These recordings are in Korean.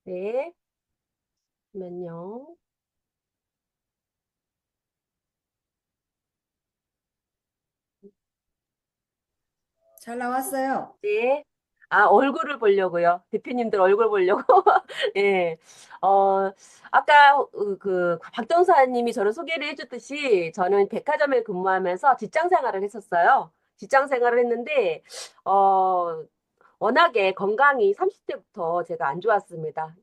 네, 잠깐만요. 잘 나왔어요. 네. 아, 얼굴을 보려고요. 대표님들 얼굴 보려고. 예. 어, 아까 박정사님이 저를 소개를 해줬듯이 저는 백화점에 근무하면서 직장 생활을 했었어요. 직장 생활을 했는데, 어, 워낙에 건강이 30대부터 제가 안 좋았습니다.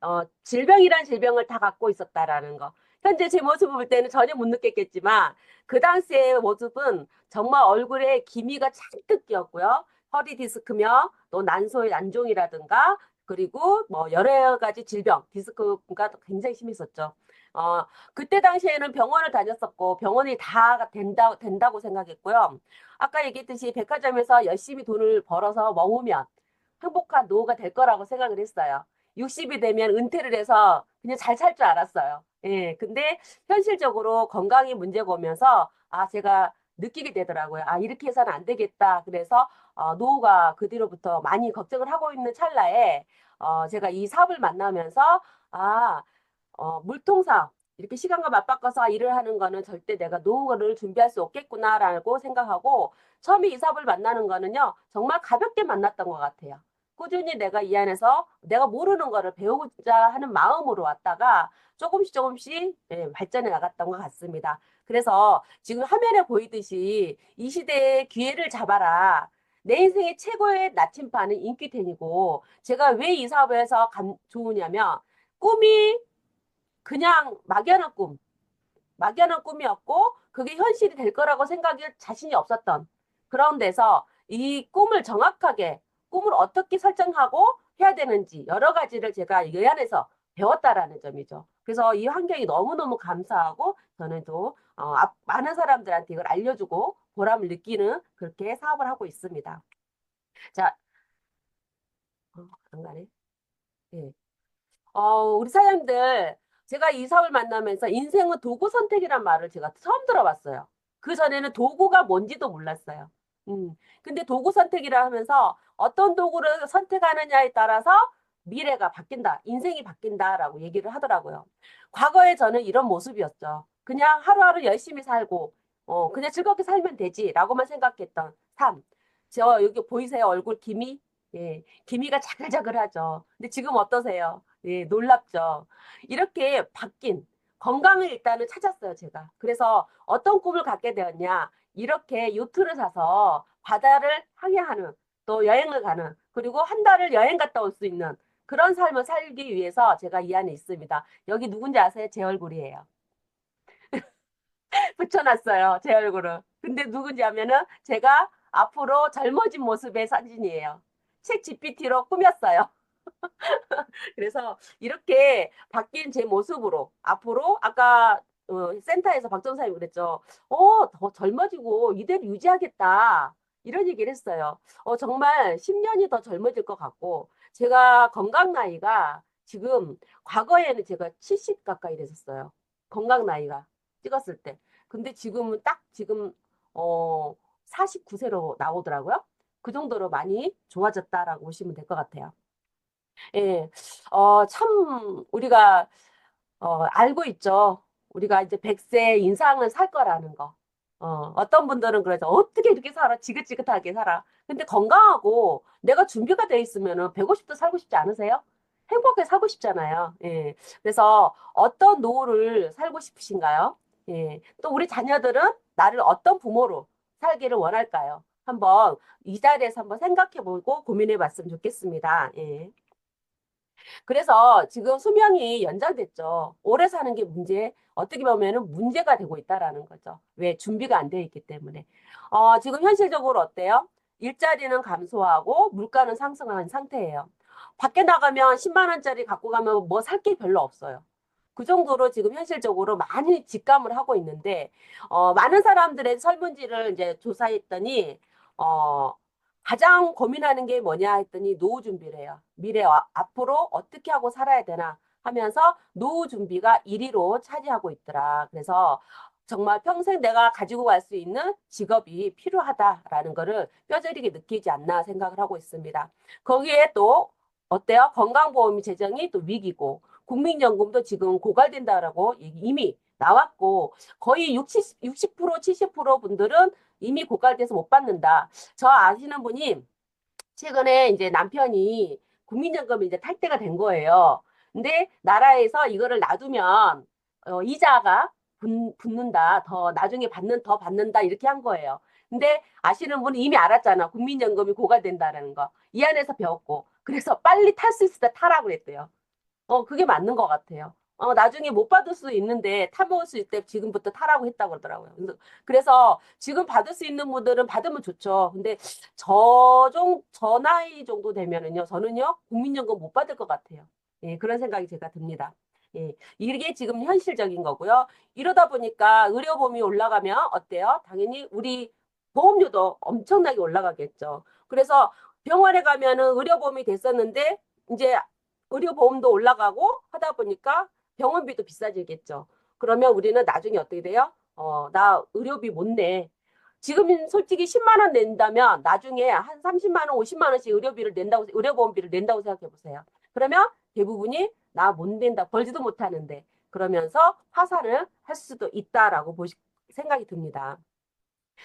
질병이란 질병을 다 갖고 있었다라는 거. 현재 제 모습을 볼 때는 전혀 못 느꼈겠지만, 그 당시의 모습은 정말 얼굴에 기미가 잔뜩 끼었고요. 허리 디스크며 또 난소의 난종이라든가 그리고 뭐 여러 가지 질병, 디스크가 굉장히 심했었죠. 어, 그때 당시에는 병원을 다녔었고 병원이 다 된다고 생각했고요. 아까 얘기했듯이 백화점에서 열심히 돈을 벌어서 모으면 행복한 노후가 될 거라고 생각을 했어요. 60이 되면 은퇴를 해서 그냥 잘 살 줄 알았어요. 예, 근데 현실적으로 건강이 문제가 오면서 제가 느끼게 되더라고요. 이렇게 해서는 안 되겠다. 그래서 노후가 그 뒤로부터 많이 걱정을 하고 있는 찰나에 제가 이 사업을 만나면서 아, 물통사업 이렇게 시간과 맞바꿔서 일을 하는 거는 절대 내가 노후를 준비할 수 없겠구나라고 생각하고 처음에 이 사업을 만나는 거는요 정말 가볍게 만났던 것 같아요. 꾸준히 내가 이 안에서 내가 모르는 거를 배우고자 하는 마음으로 왔다가 조금씩 예, 발전해 나갔던 것 같습니다. 그래서 지금 화면에 보이듯이 이 시대의 기회를 잡아라. 내 인생의 최고의 나침반은 인기템이고 제가 왜 이 사업에서 좋으냐면 꿈이 그냥 막연한 꿈이었고 그게 현실이 될 거라고 생각이 자신이 없었던 그런 데서 이 꿈을 정확하게 꿈을 어떻게 설정하고 해야 되는지 여러 가지를 제가 이 안에서 배웠다라는 점이죠. 그래서 이 환경이 너무너무 감사하고 저는 또 많은 사람들한테 이걸 알려주고 보람을 느끼는 그렇게 사업을 하고 있습니다. 자, 안 가네. 예. 우리 사장님들, 제가 이 사업을 만나면서 인생은 도구 선택이란 말을 제가 처음 들어봤어요. 그전에는 도구가 뭔지도 몰랐어요. 근데 도구 선택이라 하면서 어떤 도구를 선택하느냐에 따라서 미래가 바뀐다, 인생이 바뀐다라고 얘기를 하더라고요. 과거에 저는 이런 모습이었죠. 그냥 하루하루 열심히 살고, 그냥 즐겁게 살면 되지라고만 생각했던 삶. 저 여기 보이세요? 얼굴 기미? 예, 기미가 자글자글하죠. 근데 지금 어떠세요? 예, 놀랍죠. 이렇게 바뀐 건강을 일단은 찾았어요, 제가. 그래서 어떤 꿈을 갖게 되었냐. 이렇게 요트를 사서 바다를 항해하는 또 여행을 가는 그리고 한 달을 여행 갔다 올 수 있는 그런 삶을 살기 위해서 제가 이 안에 있습니다. 여기 누군지 아세요? 제 얼굴이에요. 붙여놨어요, 제 얼굴을. 근데 누군지 하면은 제가 앞으로 젊어진 모습의 사진이에요. 책 GPT로 꾸몄어요. 그래서 이렇게 바뀐 제 모습으로 앞으로 아까 센터에서 박정사님이 그랬죠. 더 젊어지고 이대로 유지하겠다. 이런 얘기를 했어요. 정말 10년이 더 젊어질 것 같고 제가 건강 나이가 지금 과거에는 제가 70 가까이 됐었어요. 건강 나이가 찍었을 때. 근데 지금은 딱 지금 어 49세로 나오더라고요. 그 정도로 많이 좋아졌다라고 보시면 될 것 같아요. 예, 참, 우리가, 알고 있죠. 우리가 이제 100세 인상을 살 거라는 거. 어떤 분들은 그래서 어떻게 이렇게 살아? 지긋지긋하게 살아. 근데 건강하고 내가 준비가 돼 있으면은 150도 살고 싶지 않으세요? 행복하게 살고 싶잖아요. 예. 그래서 어떤 노후를 살고 싶으신가요? 예. 또 우리 자녀들은 나를 어떤 부모로 살기를 원할까요? 한번 이 자리에서 한번 생각해 보고 고민해 봤으면 좋겠습니다. 예. 그래서 지금 수명이 연장됐죠. 오래 사는 게 어떻게 보면은 문제가 되고 있다라는 거죠. 왜? 준비가 안 돼 있기 때문에. 지금 현실적으로 어때요? 일자리는 감소하고 물가는 상승한 상태예요. 밖에 나가면 10만 원짜리 갖고 가면 뭐 살 게 별로 없어요. 그 정도로 지금 현실적으로 많이 직감을 하고 있는데, 많은 사람들의 설문지를 이제 조사했더니, 어, 가장 고민하는 게 뭐냐 했더니 노후 준비를 해요. 미래 앞으로 어떻게 하고 살아야 되나 하면서 노후 준비가 1위로 차지하고 있더라. 그래서 정말 평생 내가 가지고 갈 수 있는 직업이 필요하다라는 거를 뼈저리게 느끼지 않나 생각을 하고 있습니다. 거기에 또 어때요? 건강보험 재정이 또 위기고 국민연금도 지금 고갈된다라고 이미 나왔고 거의 60% 70% 분들은 이미 고갈돼서 못 받는다. 저 아시는 분이 최근에 이제 남편이 국민연금을 이제 탈퇴가 된 거예요. 근데 나라에서 이거를 놔두면 이자가 붙는다. 더 나중에 더 받는다. 이렇게 한 거예요. 근데 아시는 분은 이미 알았잖아. 국민연금이 고갈된다라는 거. 이 안에서 배웠고. 그래서 빨리 탈 수 있을 때 타라고 그랬대요. 그게 맞는 것 같아요. 나중에 못 받을 수 있는데 타먹을 수 있을 때 지금부터 타라고 했다고 그러더라고요. 그래서 지금 받을 수 있는 분들은 받으면 좋죠. 근데 저 나이 정도 되면은요, 저는요, 국민연금 못 받을 것 같아요. 예, 그런 생각이 제가 듭니다. 예, 이게 지금 현실적인 거고요. 이러다 보니까 의료보험이 올라가면 어때요? 당연히 우리 보험료도 엄청나게 올라가겠죠. 그래서 병원에 가면은 의료보험이 됐었는데, 이제 의료보험도 올라가고 하다 보니까 병원비도 비싸지겠죠. 그러면 우리는 나중에 어떻게 돼요? 나 의료비 못 내. 지금 솔직히 10만 원 낸다면 나중에 한 30만 원, 50만 원씩 의료보험비를 낸다고 생각해 보세요. 그러면 대부분이 나 못 낸다. 벌지도 못하는데. 그러면서 화산을 할 수도 있다라고 생각이 듭니다.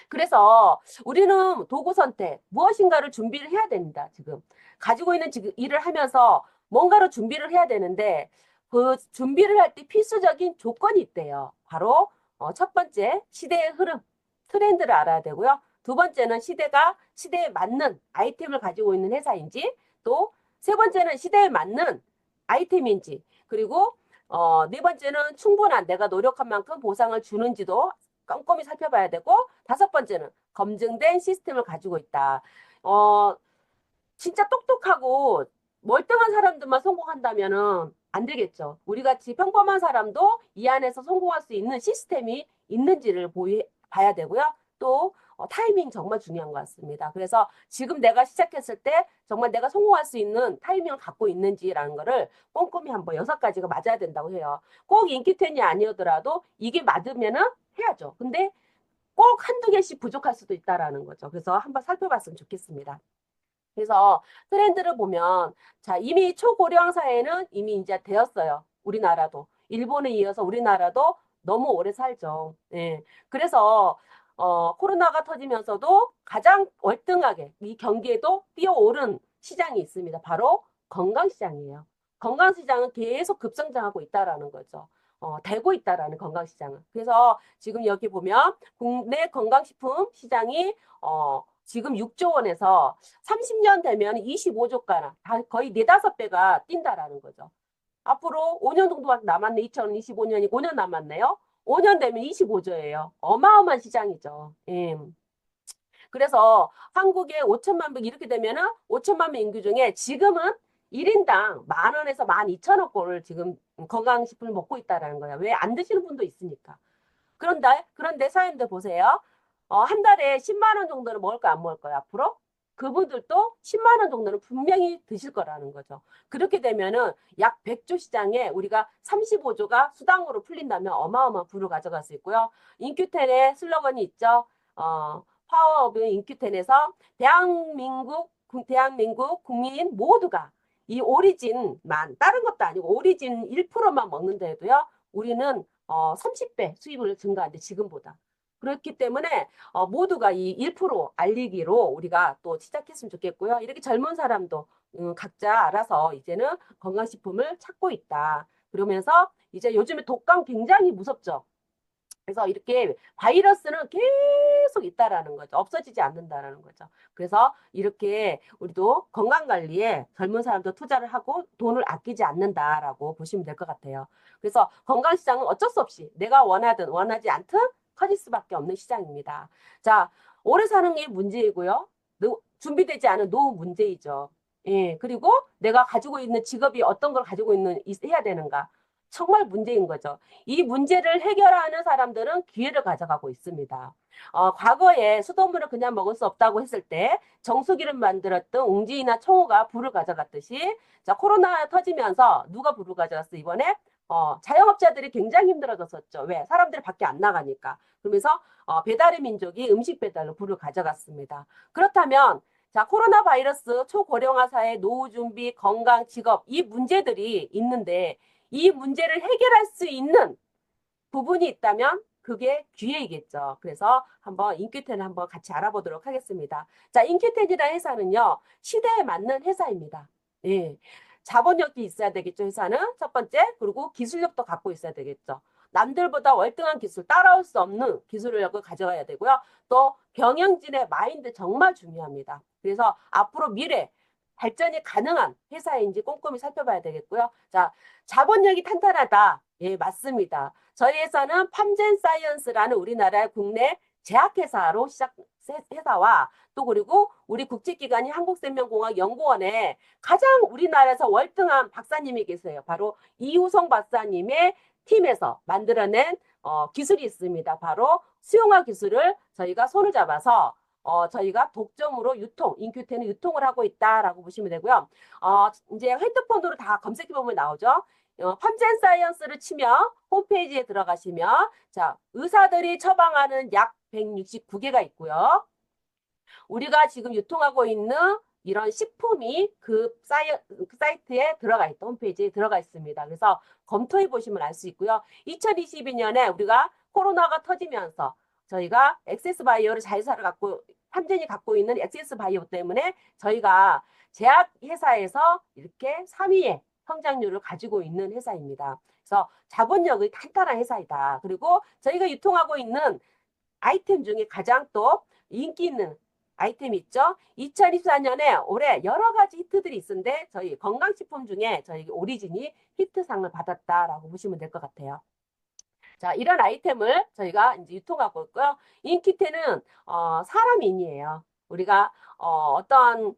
그래서 우리는 도구 선택, 무엇인가를 준비를 해야 됩니다, 지금. 가지고 있는 지금 일을 하면서 뭔가를 준비를 해야 되는데, 그 준비를 할 때 필수적인 조건이 있대요. 바로, 첫 번째, 시대의 흐름, 트렌드를 알아야 되고요. 두 번째는 시대에 맞는 아이템을 가지고 있는 회사인지, 또, 세 번째는 시대에 맞는 아이템인지, 그리고, 네 번째는 충분한 내가 노력한 만큼 보상을 주는지도 꼼꼼히 살펴봐야 되고, 다섯 번째는 검증된 시스템을 가지고 있다. 어, 진짜 똑똑하고 멀쩡한 사람들만 성공한다면은 안 되겠죠. 우리 같이 평범한 사람도 이 안에서 성공할 수 있는 시스템이 있는지를 봐야 되고요. 또 타이밍 정말 중요한 것 같습니다. 그래서 지금 내가 시작했을 때 정말 내가 성공할 수 있는 타이밍을 갖고 있는지라는 거를 꼼꼼히 한번 6가지가 맞아야 된다고 해요. 꼭 인기텐이 아니더라도 이게 맞으면은 해야죠. 근데 꼭 한두 개씩 부족할 수도 있다라는 거죠. 그래서 한번 살펴봤으면 좋겠습니다. 그래서 트렌드를 보면 자 이미 초고령 사회는 이미 이제 되었어요. 우리나라도 일본에 이어서 우리나라도 너무 오래 살죠. 예. 그래서 코로나가 터지면서도 가장 월등하게 이 경기에도 뛰어오른 시장이 있습니다. 바로 건강시장이에요. 건강시장은 계속 급성장하고 있다라는 거죠. 되고 있다라는 건강시장은. 그래서 지금 여기 보면 국내 건강식품 시장이 지금 6조 원에서 30년 되면 25조가나 거의 4, 5배가 뛴다라는 거죠. 앞으로 5년 정도밖에 남았네. 2025년이 5년 남았네요. 5년 되면 25조예요. 어마어마한 시장이죠. 예. 그래서 한국에 5천만 명 이렇게 되면은 5천만 명 인구 중에 지금은 1인당 10,000원에서 12,000원꼴을 지금 건강식품을 먹고 있다라는 거야. 왜 안 드시는 분도 있으니까. 그런데 사연들 보세요. 한 달에 10만 원 정도는 먹을까요? 안 먹을까요? 앞으로? 그분들도 10만 원 정도는 분명히 드실 거라는 거죠. 그렇게 되면은 약 100조 시장에 우리가 35조가 수당으로 풀린다면 어마어마한 부를 가져갈 수 있고요. 인큐텐의 슬로건이 있죠. 파워 오브 인큐텐에서 대한민국 국민 모두가 이 오리진만 다른 것도 아니고 오리진 1%만 먹는다 해도요. 우리는 30배 수입을 증가한대 지금보다. 그렇기 때문에 모두가 이 1% 알리기로 우리가 또 시작했으면 좋겠고요. 이렇게 젊은 사람도 각자 알아서 이제는 건강식품을 찾고 있다. 그러면서 이제 요즘에 독감 굉장히 무섭죠. 그래서 이렇게 바이러스는 계속 있다라는 거죠. 없어지지 않는다라는 거죠. 그래서 이렇게 우리도 건강관리에 젊은 사람도 투자를 하고 돈을 아끼지 않는다라고 보시면 될 것 같아요. 그래서 건강시장은 어쩔 수 없이 내가 원하든 원하지 않든 커질 수밖에 없는 시장입니다. 자, 오래 사는 게 문제이고요. 준비되지 않은 노후 문제이죠. 예, 그리고 내가 가지고 있는 직업이 어떤 걸 가지고 해야 되는가. 정말 문제인 거죠. 이 문제를 해결하는 사람들은 기회를 가져가고 있습니다. 과거에 수돗물을 그냥 먹을 수 없다고 했을 때 정수기를 만들었던 웅지이나 청호가 불을 가져갔듯이 자 코로나 터지면서 누가 불을 가져갔어 이번에 자영업자들이 굉장히 힘들어졌었죠. 왜? 사람들이 밖에 안 나가니까. 그러면서 배달의 민족이 음식 배달로 불을 가져갔습니다. 그렇다면 자, 코로나 바이러스 초고령화 사회 노후 준비, 건강, 직업 이 문제들이 있는데 이 문제를 해결할 수 있는 부분이 있다면 그게 기회이겠죠. 그래서 한번 인큐텐을 한번 같이 알아보도록 하겠습니다. 자, 인큐텐이라는 회사는요, 시대에 맞는 회사입니다. 예. 자본력이 있어야 되겠죠, 회사는. 첫 번째. 그리고 기술력도 갖고 있어야 되겠죠. 남들보다 월등한 기술, 따라올 수 없는 기술력을 가져가야 되고요. 또 경영진의 마인드 정말 중요합니다. 그래서 앞으로 미래 발전이 가능한 회사인지 꼼꼼히 살펴봐야 되겠고요. 자, 자본력이 탄탄하다. 예, 맞습니다. 저희 회사는 팜젠 사이언스라는 우리나라의 국내 제약회사로 회사와 또 그리고 우리 국제기관인 한국생명공학연구원에 가장 우리나라에서 월등한 박사님이 계세요. 바로 이우성 박사님의 팀에서 만들어낸 기술이 있습니다. 바로 수용화 기술을 저희가 손을 잡아서 저희가 독점으로 인큐텐은 유통을 하고 있다라고 보시면 되고요. 이제 핸드폰으로 다 검색해보면 나오죠. 팜젠 사이언스를 치면 홈페이지에 들어가시면 자, 의사들이 처방하는 약 169개가 있고요. 우리가 지금 유통하고 있는 이런 식품이 그 사이트에 들어가 있다. 홈페이지에 들어가 있습니다. 그래서 검토해 보시면 알 수 있고요. 2022년에 우리가 코로나가 터지면서 저희가 엑세스바이오를 팜젠이 갖고 있는 엑세스바이오 때문에 저희가 제약회사에서 이렇게 3위의 성장률을 가지고 있는 회사입니다. 그래서 자본력이 탄탄한 회사이다. 그리고 저희가 유통하고 있는 아이템 중에 가장 또 인기 있는 아이템 있죠. 2024년에 올해 여러 가지 히트들이 있는데 저희 건강식품 중에 저희 오리진이 히트상을 받았다라고 보시면 될 것 같아요. 자, 이런 아이템을 저희가 이제 유통하고 있고요. 인기테는 사람인이에요. 우리가 어떤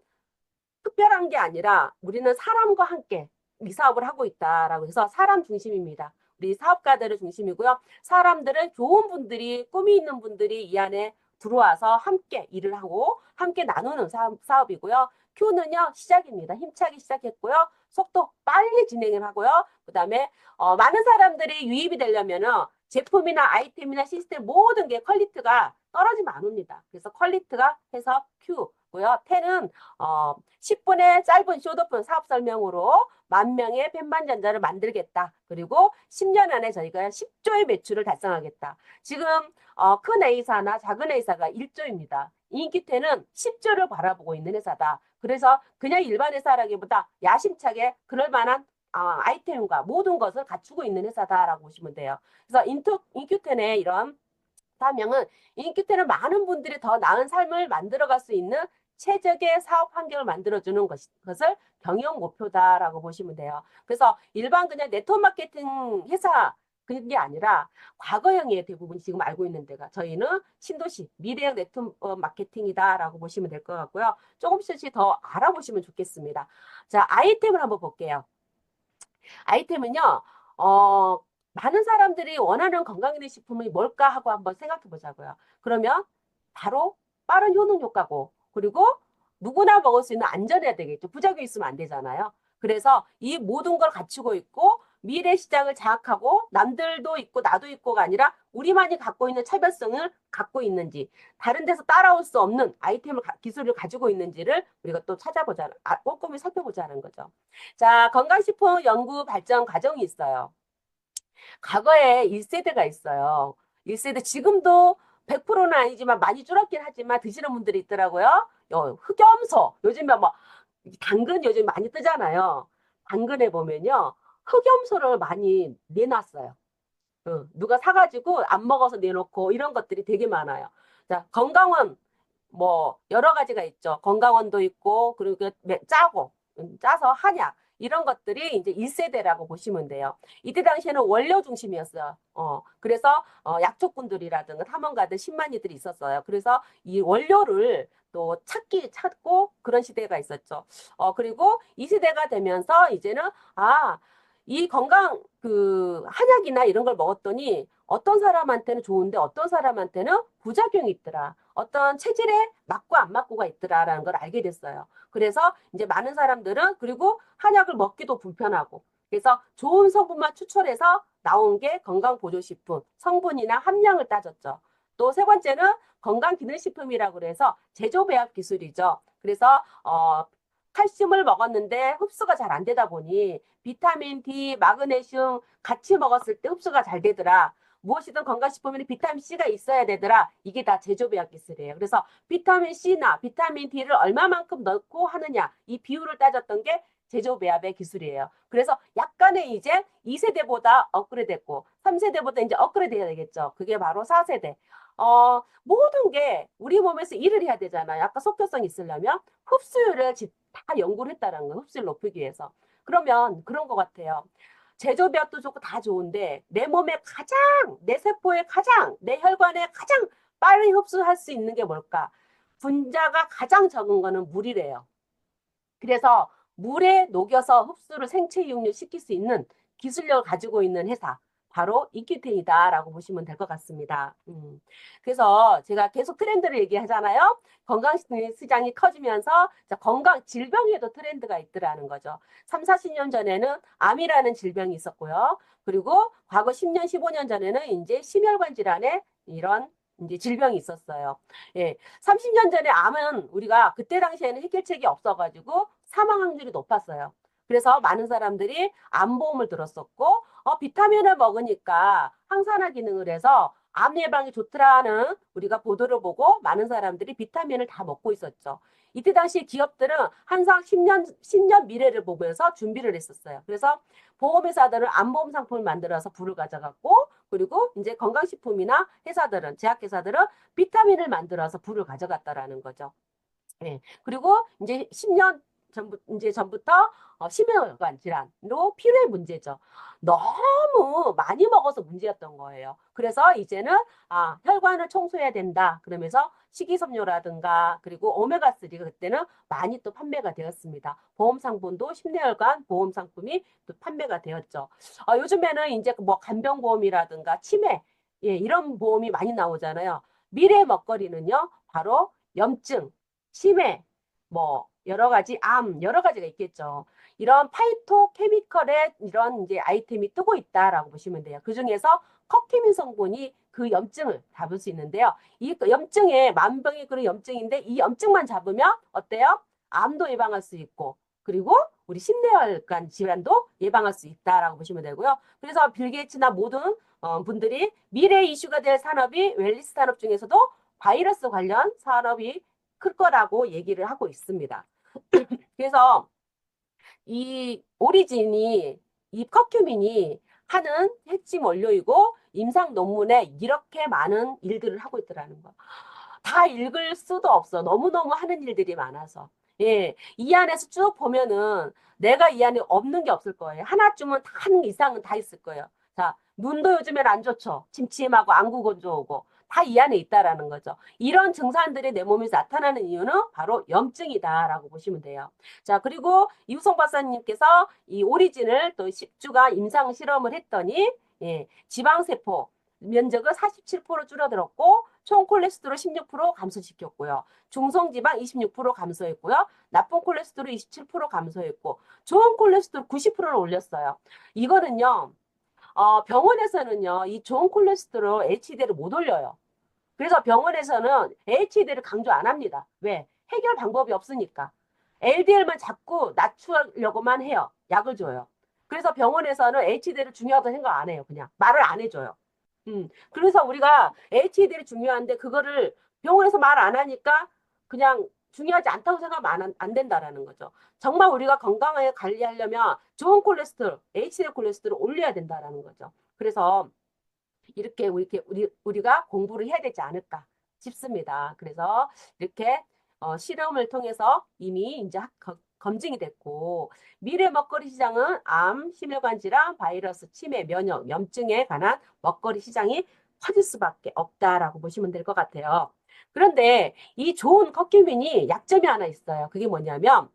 특별한 게 아니라 우리는 사람과 함께 이 사업을 하고 있다라고 해서 사람 중심입니다. 우리 사업가들을 중심이고요. 사람들은 좋은 분들이, 꿈이 있는 분들이 이 안에 들어와서 함께 일을 하고 함께 나누는 사업이고요. Q는요, 시작입니다. 힘차게 시작했고요. 속도 빨리 진행을 하고요. 그 다음에 많은 사람들이 유입이 되려면은 제품이나 아이템이나 시스템 모든 게 퀄리티가 떨어지면 안 옵니다. 그래서 퀄리티가 해서 Q고요. 10은 10분의 짧은 숏오픈 사업 설명으로 10,000명의 펜반전자를 만들겠다. 그리고 10년 안에 저희가 10조의 매출을 달성하겠다. 지금 큰 A사나 작은 A사가 1조입니다. 인기테는 10조를 바라보고 있는 회사다. 그래서 그냥 일반 회사라기보다 야심차게 그럴 만한 아이템과 모든 것을 갖추고 있는 회사다라고 보시면 돼요. 그래서 인큐텐의 이런 사명은 인큐텐은 많은 분들이 더 나은 삶을 만들어갈 수 있는 최적의 사업 환경을 만들어주는 것을 경영 목표다라고 보시면 돼요. 그래서 일반 그냥 네트워크 마케팅 회사 그게 아니라 과거형의 대부분 지금 알고 있는 데가 저희는 신도시 미래형 네트워크 마케팅이다라고 보시면 될 것 같고요. 조금씩 더 알아보시면 좋겠습니다. 자, 아이템을 한번 볼게요. 아이템은요, 많은 사람들이 원하는 건강기능식품이 뭘까 하고 한번 생각해 보자고요. 그러면 바로 빠른 효능 효과고, 그리고 누구나 먹을 수 있는 안전해야 되겠죠. 부작용이 있으면 안 되잖아요. 그래서 이 모든 걸 갖추고 있고, 미래 시장을 장악하고, 남들도 있고, 나도 있고가 아니라, 우리만이 갖고 있는 차별성을 갖고 있는지, 다른 데서 따라올 수 없는 기술을 가지고 있는지를 우리가 또 꼼꼼히 살펴보자는 거죠. 자, 건강식품 연구 발전 과정이 있어요. 과거에 1세대가 있어요. 1세대 지금도 100%는 아니지만 많이 줄었긴 하지만 드시는 분들이 있더라고요. 흑염소. 요즘에 뭐 당근 요즘 많이 뜨잖아요. 당근에 보면요. 흑염소를 많이 내놨어요. 누가 사가지고 안 먹어서 내놓고 이런 것들이 되게 많아요. 자, 건강원 뭐 여러 가지가 있죠. 건강원도 있고 그리고 짜고 짜서 한약 이런 것들이 이제 1세대라고 보시면 돼요. 이때 당시에는 원료 중심이었어요. 그래서 약초꾼들이라든가 탐험가들 10만이들이 있었어요. 그래서 이 원료를 또 찾고 그런 시대가 있었죠. 그리고 이 시대가 되면서 이제는 이 건강 한약이나 이런 걸 먹었더니 어떤 사람한테는 좋은데 어떤 사람한테는 부작용이 있더라. 어떤 체질에 맞고 안 맞고가 있더라라는 걸 알게 됐어요. 그래서 이제 많은 사람들은 그리고 한약을 먹기도 불편하고 그래서 좋은 성분만 추출해서 나온 게 건강보조식품 성분이나 함량을 따졌죠. 또 세 번째는 건강기능식품이라고 그래서 제조배합 기술이죠. 그래서 칼슘을 먹었는데 흡수가 잘 안 되다 보니 비타민 D, 마그네슘 같이 먹었을 때 흡수가 잘 되더라. 무엇이든 건강식품에는 비타민 C가 있어야 되더라. 이게 다 제조배합 기술이에요. 그래서 비타민 C나 비타민 D를 얼마만큼 넣고 하느냐 이 비율을 따졌던 게 제조배합의 기술이에요. 그래서 약간의 이제 2세대보다 업그레이드됐고 3세대보다 이제 업그레이드 해야 되겠죠. 그게 바로 4세대. 모든 게 우리 몸에서 일을 해야 되잖아요. 아까 속효성이 있으려면 흡수율을 다 연구를 했다는 거예요. 흡수율 높이기 위해서. 그러면 그런 것 같아요. 제조비약도 좋고 다 좋은데 내 몸에 가장, 내 세포에 가장, 내 혈관에 가장 빨리 흡수할 수 있는 게 뭘까? 분자가 가장 적은 거는 물이래요. 그래서 물에 녹여서 흡수를 생체 이용료 시킬 수 있는 기술력을 가지고 있는 회사. 바로 이큐텐이다라고 보시면 될 것 같습니다. 그래서 제가 계속 트렌드를 얘기하잖아요. 건강 시장이 커지면서 건강 질병에도 트렌드가 있더라는 거죠. 3, 40년 전에는 암이라는 질병이 있었고요. 그리고 과거 10년, 15년 전에는 이제 심혈관 질환에 이런 이제 질병이 있었어요. 예, 30년 전에 암은 우리가 그때 당시에는 해결책이 없어가지고 사망 확률이 높았어요. 그래서 많은 사람들이 암보험을 들었었고, 비타민을 먹으니까 항산화 기능을 해서 암 예방에 좋더라는 우리가 보도를 보고 많은 사람들이 비타민을 다 먹고 있었죠. 이때 당시 기업들은 항상 10년 미래를 보면서 준비를 했었어요. 그래서 보험회사들은 암보험 상품을 만들어서 부를 가져갔고, 그리고 이제 건강식품이나 회사들은, 제약회사들은 비타민을 만들어서 부를 가져갔다라는 거죠. 예. 그리고 이제 10년 전부터 심혈관 질환으로 피로의 문제죠. 너무 많이 먹어서 문제였던 거예요. 그래서 이제는 혈관을 청소해야 된다. 그러면서 식이섬유라든가 그리고 오메가3가 그때는 많이 또 판매가 되었습니다. 보험 상품도 심내혈관 보험 상품이 또 판매가 되었죠. 요즘에는 이제 뭐 간병보험이라든가 치매 예, 이런 보험이 많이 나오잖아요. 미래 먹거리는요. 바로 염증, 치매, 뭐 여러 가지 암 여러 가지가 있겠죠. 이런 파이토 케미컬의 이런 이제 아이템이 뜨고 있다라고 보시면 돼요. 그 중에서 커큐민 성분이 그 염증을 잡을 수 있는데요. 이 염증에 만병의 그런 염증인데 이 염증만 잡으면 어때요? 암도 예방할 수 있고 그리고 우리 심내혈관 질환도 예방할 수 있다라고 보시면 되고요. 그래서 빌 게이츠나 모든 분들이 미래 이슈가 될 산업이 웰리스 산업 중에서도 바이러스 관련 산업이 클 거라고 얘기를 하고 있습니다. 그래서 이 오리진이 이 커큐민이 하는 핵심 원료이고 임상 논문에 이렇게 많은 일들을 하고 있더라는 거. 다 읽을 수도 없어. 너무너무 하는 일들이 많아서. 예, 이 안에서 쭉 보면은 내가 이 안에 없는 게 없을 거예요. 하나쯤은 다 하는 이상은 다 있을 거예요. 자, 눈도 요즘엔 안 좋죠. 침침하고 안구 건조하고 다 이 안에 있다라는 거죠. 이런 증상들이 내 몸에서 나타나는 이유는 바로 염증이다라고 보시면 돼요. 자, 그리고 이우성 박사님께서 이 오리진을 또 10주간 임상 실험을 했더니 예, 지방세포 면적을 47% 줄어들었고 총 콜레스테롤 16% 감소시켰고요. 중성지방 26% 감소했고요. 나쁜 콜레스테롤 27% 감소했고 좋은 콜레스테롤 90%를 올렸어요. 이거는요. 병원에서는요. 이 좋은 콜레스테롤 HDL을 못 올려요. 그래서 병원에서는 HDL을 강조 안 합니다. 왜? 해결 방법이 없으니까. LDL만 자꾸 낮추려고만 해요. 약을 줘요. 그래서 병원에서는 HDL을 중요하다고 생각 안 해요. 그냥 말을 안 해줘요. 그래서 우리가 HDL이 중요한데 그거를 병원에서 말 안 하니까 그냥 중요하지 않다고 생각하면 안 된다라는 거죠. 정말 우리가 건강하게 관리하려면 좋은 콜레스테롤, HDL 콜레스테롤을 올려야 된다라는 거죠. 그래서 이렇게 우리가 공부를 해야 되지 않을까 싶습니다. 그래서 이렇게 실험을 통해서 이미 이제 검증이 됐고 미래 먹거리 시장은 암, 심혈관 질환, 바이러스, 치매, 면역, 염증에 관한 먹거리 시장이 커질 수밖에 없다라고 보시면 될 것 같아요. 그런데 이 좋은 커큐민이 약점이 하나 있어요. 그게 뭐냐면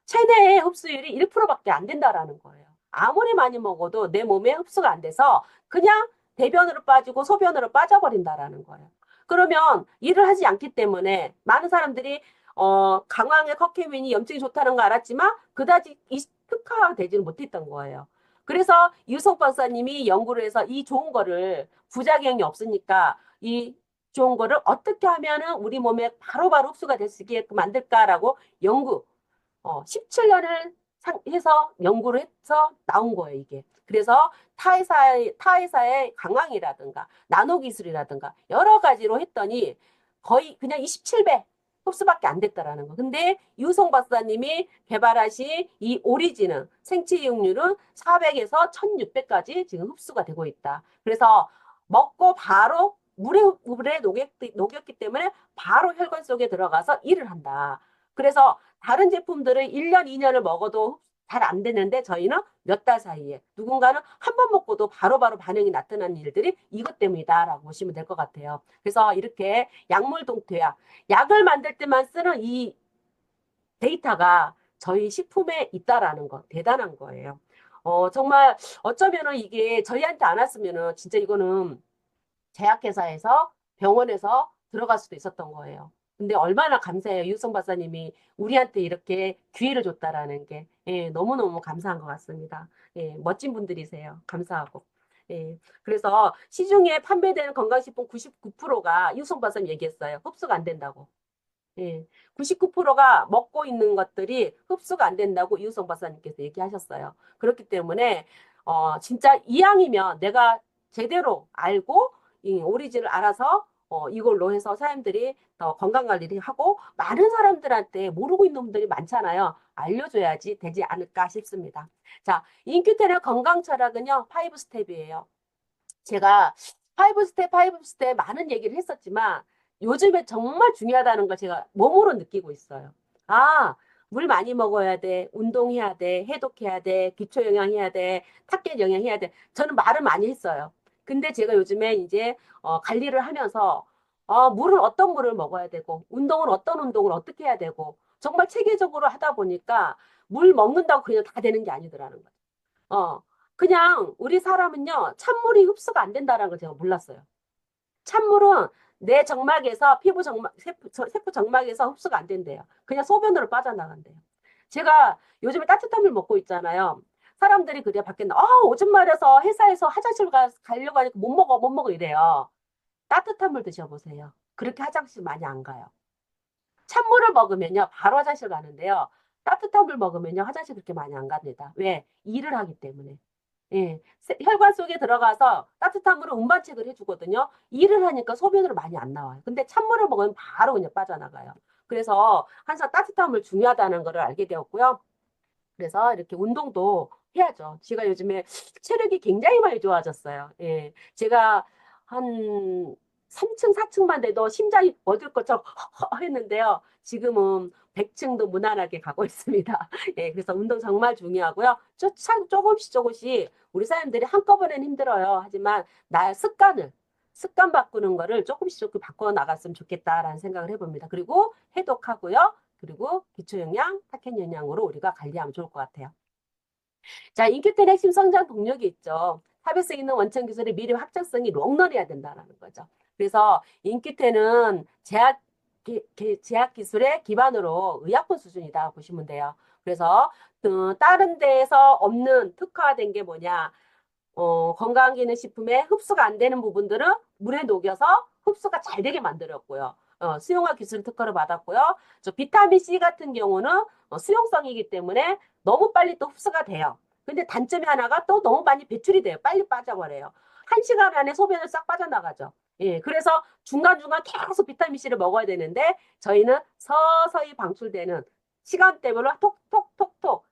체내의 흡수율이 1%밖에 안 된다라는 거예요. 아무리 많이 먹어도 내 몸에 흡수가 안 돼서 그냥 대변으로 빠지고 소변으로 빠져버린다라는 거예요. 그러면 일을 하지 않기 때문에 많은 사람들이 강황의 커큐민이 염증이 좋다는 거 알았지만 그다지 특화가 되지는 못했던 거예요. 그래서 유석 박사님이 연구를 해서 이 좋은 거를 부작용이 없으니까 이 좋은 거를 어떻게 하면은 우리 몸에 바로바로 흡수가 될 수 있게끔 만들까라고 연구, 17년을 해서 연구를 해서 나온 거예요, 이게. 그래서 타회사의 강황이라든가 나노기술이라든가 여러 가지로 했더니 거의 그냥 27배 흡수밖에 안 됐다라는 거. 근데 유성 박사님이 개발하신 이 오리진은 생체 이용률은 400에서 1600까지 지금 흡수가 되고 있다. 그래서 먹고 바로 물에 녹였기 때문에 바로 혈관 속에 들어가서 일을 한다. 그래서 다른 제품들은 1년, 2년을 먹어도 잘 안 되는데 저희는 몇 달 사이에 누군가는 한 번 먹고도 바로바로 반응이 나타나는 일들이 이것 때문이다라고 보시면 될 것 같아요. 그래서 이렇게 약물 동투약, 약을 만들 때만 쓰는 이 데이터가 저희 식품에 있다라는 거 대단한 거예요. 정말 어쩌면은 이게 저희한테 안 왔으면은 진짜 이거는 제약회사에서 병원에서 들어갈 수도 있었던 거예요. 근데 얼마나 감사해요. 유성 박사님이 우리한테 이렇게 기회를 줬다라는 게 예, 너무너무 감사한 것 같습니다. 예, 멋진 분들이세요. 감사하고. 예, 그래서 시중에 판매되는 건강식품 99%가 유성 박사님 얘기했어요. 흡수가 안 된다고. 예, 99%가 먹고 있는 것들이 흡수가 안 된다고 이우성 박사님께서 얘기하셨어요. 그렇기 때문에 진짜 이왕이면 내가 제대로 알고 이 오리진을 알아서 이걸로 해서 사람들이 더 건강 관리를 하고 많은 사람들한테 모르고 있는 분들이 많잖아요. 알려줘야지 되지 않을까 싶습니다. 자, 인큐텐의 건강 철학은요, 5 스텝이에요. 제가 파이브 스텝 많은 얘기를 했었지만 요즘에 정말 중요하다는 걸 제가 몸으로 느끼고 있어요. 아, 물 많이 먹어야 돼, 운동해야 돼, 해독해야 돼, 기초 영양 해야 돼, 탑계 영양 해야 돼. 저는 말을 많이 했어요. 근데 제가 요즘에 이제 관리를 하면서 물을 어떤 물을 먹어야 되고, 운동은 어떤 운동을 어떻게 해야 되고, 정말 체계적으로 하다 보니까 물 먹는다고 그냥 다 되는 게 아니더라는 거예요. 어, 그냥 우리 사람은요, 찬물이 흡수가 안 된다는 걸 제가 몰랐어요. 찬물은 내 정막에서 세포 정막에서 흡수가 안 된대요. 그냥 소변으로 빠져나간대요. 제가 요즘에 따뜻한 물 먹고 있잖아요. 사람들이 그래 밖에 오줌 마려서 회사에서 화장실 가려고 하니까 못 먹어 이래요. 따뜻한 물 드셔보세요. 그렇게 화장실 많이 안 가요. 찬물을 먹으면요, 바로 화장실 가는데요. 따뜻한 물 먹으면요, 화장실 그렇게 많이 안 갑니다. 왜? 일을 하기 때문에. 예, 혈관 속에 들어가서 따뜻한 물을 운반책을 해주거든요. 일을 하니까 소변으로 많이 안 나와요. 근데 찬물을 먹으면 바로 그냥 빠져나가요. 그래서 항상 따뜻한 물 중요하다는 것을 알게 되었고요. 그래서 이렇게 운동도 해야죠. 제가 요즘에 체력이 굉장히 많이 좋아졌어요. 예, 제가 한 3층, 4층만 돼도 심장이 멎을 것처럼 했는데요. 지금은 100층도 무난하게 가고 있습니다. 예, 그래서 운동 정말 중요하고요. 조금씩 우리 사람들이 한꺼번에는 힘들어요. 하지만 나의 습관 바꾸는 거를 조금 바꿔 나갔으면 좋겠다라는 생각을 해봅니다. 그리고 해독하고요. 그리고 기초영양, 타켓영양으로 우리가 관리하면 좋을 것 같아요. 자, 인큐텐 핵심 성장 동력이 있죠. 합의성 있는 원천 기술의 미래 확장성이 롱런해야 된다는 거죠. 그래서 인큐텐은 제약 기술의 기반으로 의약품 수준이다 보시면 돼요. 그래서 다른 데에서 없는 특화된 게 뭐냐? 건강기능식품에 흡수가 안 되는 부분들은 물에 녹여서 흡수가 잘 되게 만들었고요. 수용화 기술 특허를 받았고요. 저 비타민 C 같은 경우는 수용성이기 때문에 너무 빨리 또 흡수가 돼요. 근데 단점이 하나가 또 너무 많이 배출이 돼요. 빨리 빠져버려요. 1시간 안에 소변을 싹 빠져나가죠. 예, 그래서 중간중간 계속 비타민 C를 먹어야 되는데 저희는 서서히 방출되는 시간대별로 톡톡톡톡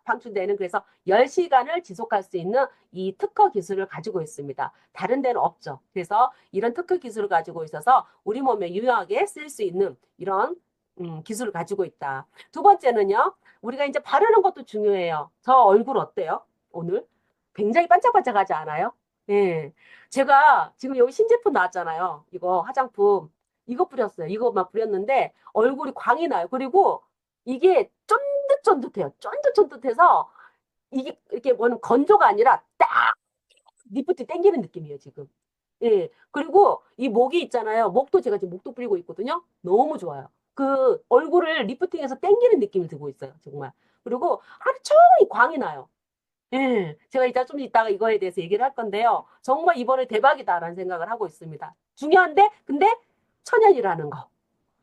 방출되는 그래서 10시간을 지속할 수 있는 이 특허 기술을 가지고 있습니다. 다른 데는 없죠. 그래서 이런 특허 기술을 가지고 있어서 우리 몸에 유용하게 쓸 수 있는 이런 기술을 가지고 있다. 두 번째는요. 우리가 이제 바르는 것도 중요해요. 저 얼굴 어때요? 오늘? 굉장히 반짝반짝하지 않아요? 예. 제가 지금 여기 신제품 나왔잖아요. 이거 화장품. 이거 뿌렸어요. 이거만 뿌렸는데 얼굴이 광이 나요. 그리고 이게 쫀득쫀득해요. 쫀득쫀득해서 이게 이렇게 뭐는 건조가 아니라 딱 리프트 땡기는 느낌이에요, 지금. 예. 그리고 이 목이 있잖아요. 목도 제가 지금 목도 뿌리고 있거든요. 너무 좋아요. 그 얼굴을 리프팅해서 땡기는 느낌이 들고 있어요, 정말. 그리고 하루 종일 광이 나요. 예, 제가 이따 좀 이따가 이거에 대해서 얘기를 할 건데요. 정말 이번에 대박이다라는 생각을 하고 있습니다. 중요한데, 근데 천연이라는 거.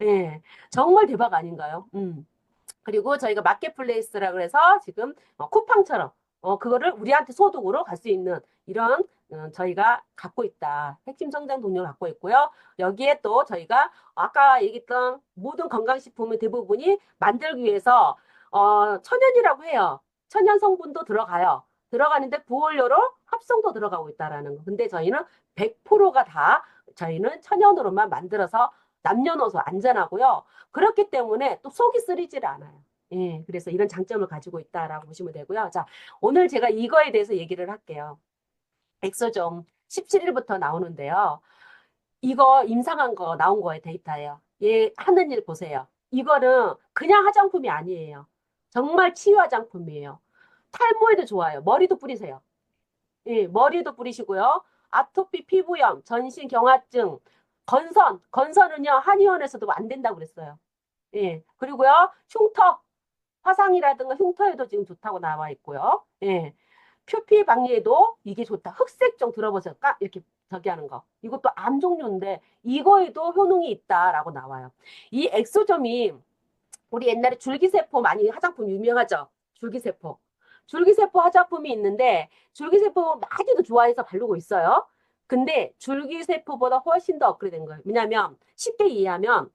예, 정말 대박 아닌가요? 그리고 저희가 마켓플레이스라 그래서 지금 쿠팡처럼 그거를 우리한테 소득으로 갈 수 있는 이런 저희가 갖고 있다. 핵심 성장 동력을 갖고 있고요. 여기에 또 저희가 아까 얘기했던 모든 건강식품의 대부분이 만들기 위해서 천연이라고 해요. 천연 성분도 들어가요. 들어가는데 부원료로 합성도 들어가고 있다라는 거. 근데 저희는 100%가 다 저희는 천연으로만 만들어서 남녀노소 안전하고요. 그렇기 때문에 또 속이 쓰리질 않아요. 예, 그래서 이런 장점을 가지고 있다라고 보시면 되고요. 자, 오늘 제가 이거에 대해서 얘기를 할게요. 엑소점 17일부터 나오는데요. 이거 임상한 거 나온 거에 데이터예요. 얘 하는 일 보세요. 이거는 그냥 화장품이 아니에요. 정말 치유 화장품이에요. 탈모에도 좋아요. 머리도 뿌리세요. 예, 머리도 뿌리시고요. 아토피 피부염, 전신 경화증, 건선은요, 한의원에서도 안 된다고 그랬어요. 예, 그리고요, 흉터, 화상이라든가 흉터에도 지금 좋다고 나와 있고요. 예. 표피 박리에도 이게 좋다. 흑색종 들어보세요. 이렇게 저기 하는 거. 이것도 암 종류인데 이거에도 효능이 있다라고 나와요. 이 엑소점이 우리 옛날에 줄기세포 많이 화장품 유명하죠? 줄기세포. 줄기세포 화장품이 있는데 줄기세포 많이도 좋아해서 바르고 있어요. 근데 줄기세포보다 훨씬 더 업그레이드된 거예요. 왜냐하면 쉽게 이해하면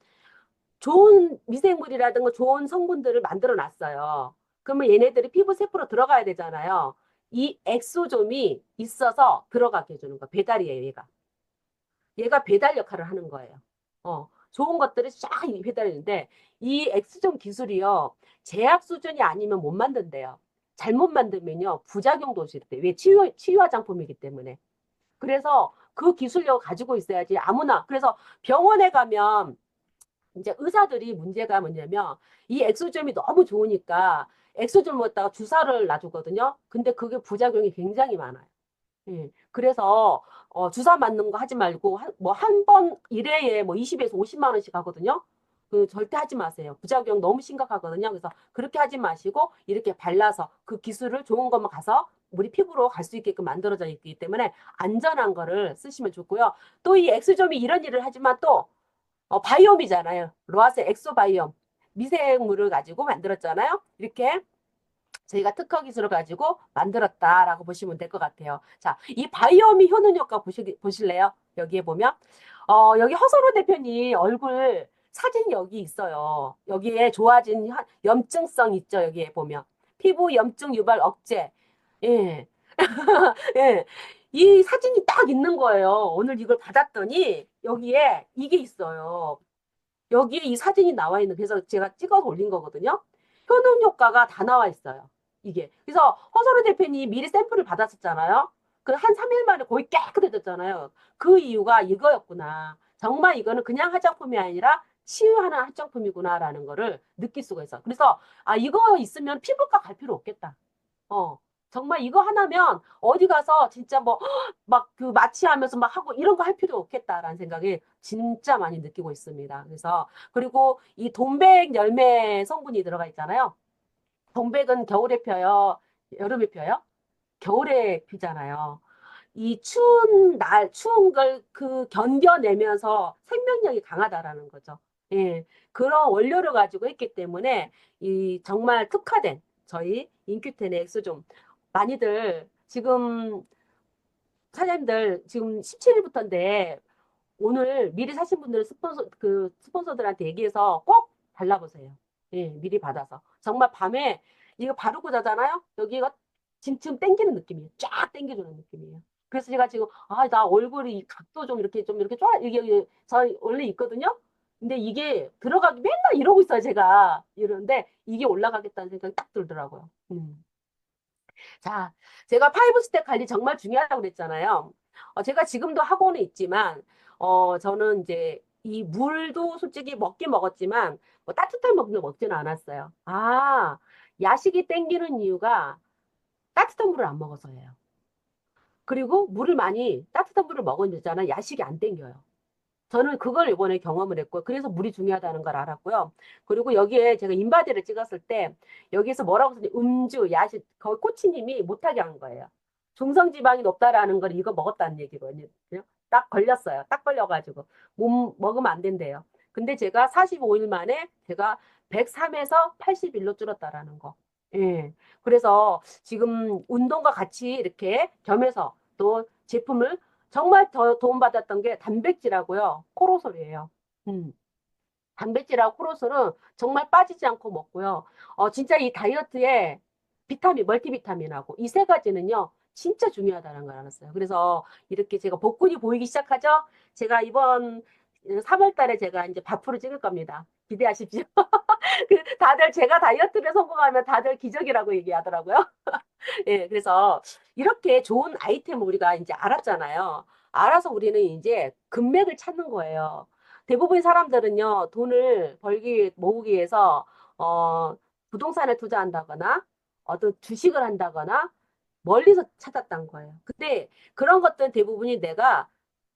좋은 미생물이라든가 좋은 성분들을 만들어 놨어요. 그러면 얘네들이 피부 세포로 들어가야 되잖아요. 이 엑소좀이 있어서 들어가게 해주는 거. 배달이에요, 얘가. 얘가 배달 역할을 하는 거예요. 좋은 것들을 쫙 배달하는데 이 엑소좀 기술이요. 제약 수준이 아니면 못 만든대요. 잘못 만들면요. 부작용도 오실 때. 왜 치유 화장품이기 때문에. 그래서 그 기술력을 가지고 있어야지 아무나. 그래서 병원에 가면 이제 의사들이 문제가 뭐냐면 이 엑소점이 너무 좋으니까 엑소점을 갖다가 주사를 놔주거든요. 근데 그게 부작용이 굉장히 많아요. 예. 그래서 주사 맞는 거 하지 말고 뭐 한 번 일회에 뭐 20에서 50만 원씩 하거든요. 그 절대 하지 마세요. 부작용 너무 심각하거든요. 그래서 그렇게 하지 마시고 이렇게 발라서 그 기술을 좋은 것만 가서 우리 피부로 갈 수 있게끔 만들어져 있기 때문에 안전한 거를 쓰시면 좋고요. 또 이 엑소점이 이런 일을 하지만 또 바이옴이잖아요. 로아세 엑소바이옴. 미생물을 가지고 만들었잖아요. 이렇게 저희가 특허 기술을 가지고 만들었다라고 보시면 될 것 같아요. 자, 이 바이옴이 효능 효과 보실래요? 여기에 보면, 여기 허선호 대표님 얼굴 사진 여기 있어요. 여기에 좋아진 염증성 있죠? 여기에 보면. 피부 염증 유발 억제. 예. 예. 이 사진이 딱 있는 거예요. 오늘 이걸 받았더니 여기에 이게 있어요. 여기에 이 사진이 나와 있는, 그래서 제가 찍어서 올린 거거든요. 효능 효과가 다 나와 있어요. 이게. 그래서 허선우 대표님 미리 샘플을 받았었잖아요. 그 한 3일 만에 거의 깨끗해졌잖아요. 그 이유가 이거였구나. 정말 이거는 그냥 화장품이 아니라 치유하는 화장품이구나라는 거를 느낄 수가 있어. 그래서, 아, 이거 있으면 피부과 갈 필요 없겠다. 어. 정말 이거 하나면 어디 가서 진짜 뭐 막 그 마취하면서 막 하고 이런 거 할 필요 없겠다라는 생각이 진짜 많이 느끼고 있습니다. 그래서 그리고 이 동백 열매 성분이 들어가 있잖아요. 동백은 겨울에 펴요, 여름에 펴요? 겨울에 피잖아요. 이 추운 날, 추운 걸 그 견뎌내면서 생명력이 강하다라는 거죠. 예. 그런 원료를 가지고 있기 때문에 이 정말 특화된 저희 인큐텐의 엑소좀 많이들 지금 사장님들 지금 17일부터인데 오늘 미리 사신 분들은 스폰서들한테 얘기해서 꼭 발라보세요. 예, 미리 받아서. 정말 밤에 이거 바르고 자잖아요? 여기가 지금 땡기는 느낌이에요. 쫙 땡겨주는 느낌이에요. 그래서 제가 지금, 아, 나 얼굴이 이 각도 좀 이렇게 좋아. 이게, 저 원래 있거든요? 근데 이게 들어가기 맨날 이러고 있어요, 제가. 이러는데 이게 올라가겠다는 생각이 딱 들더라고요. 자, 제가 파이브 스텝 관리 정말 중요하다고 그랬잖아요. 제가 지금도 하고는 있지만, 저는 이제 이 물도 솔직히 먹긴 먹었지만, 뭐 따뜻한 물을 먹지는 않았어요. 아, 야식이 땡기는 이유가 따뜻한 물을 안 먹어서예요. 그리고 물을 많이, 따뜻한 물을 먹었잖아. 야식이 안 땡겨요. 저는 그걸 이번에 경험을 했고, 그래서 물이 중요하다는 걸 알았고요. 그리고 여기에 제가 인바디를 찍었을 때, 여기에서 뭐라고 썼냐, 음주, 야식, 거기 코치님이 못하게 한 거예요. 중성지방이 높다라는 걸 이거 먹었다는 얘기거든요. 딱 걸렸어요. 딱 걸려가지고. 못 먹으면 안 된대요. 근데 제가 45일 만에 제가 103에서 81로 줄었다라는 거. 예. 그래서 지금 운동과 같이 이렇게 겸해서 또 제품을 정말 더 도움받았던 게 단백질하고요. 코로솔이에요. 음. 단백질하고 코로솔은 정말 빠지지 않고 먹고요. 진짜 이 다이어트에 비타민, 멀티비타민하고 이 세 가지는요. 진짜 중요하다는 걸 알았어요. 그래서 이렇게 제가 복근이 보이기 시작하죠. 제가 이번 3월 달에 제가 이제 밥프로 찍을 겁니다. 기대하십시오. 다들 제가 다이어트를 성공하면 다들 기적이라고 얘기하더라고요. 예, 그래서 이렇게 좋은 아이템을 우리가 이제 알았잖아요. 알아서 우리는 이제 금맥을 찾는 거예요. 대부분의 사람들은요, 돈을 모으기 위해서, 부동산에 투자한다거나, 어떤 주식을 한다거나, 멀리서 찾았던 거예요. 근데 그런 것들은 대부분이 내가,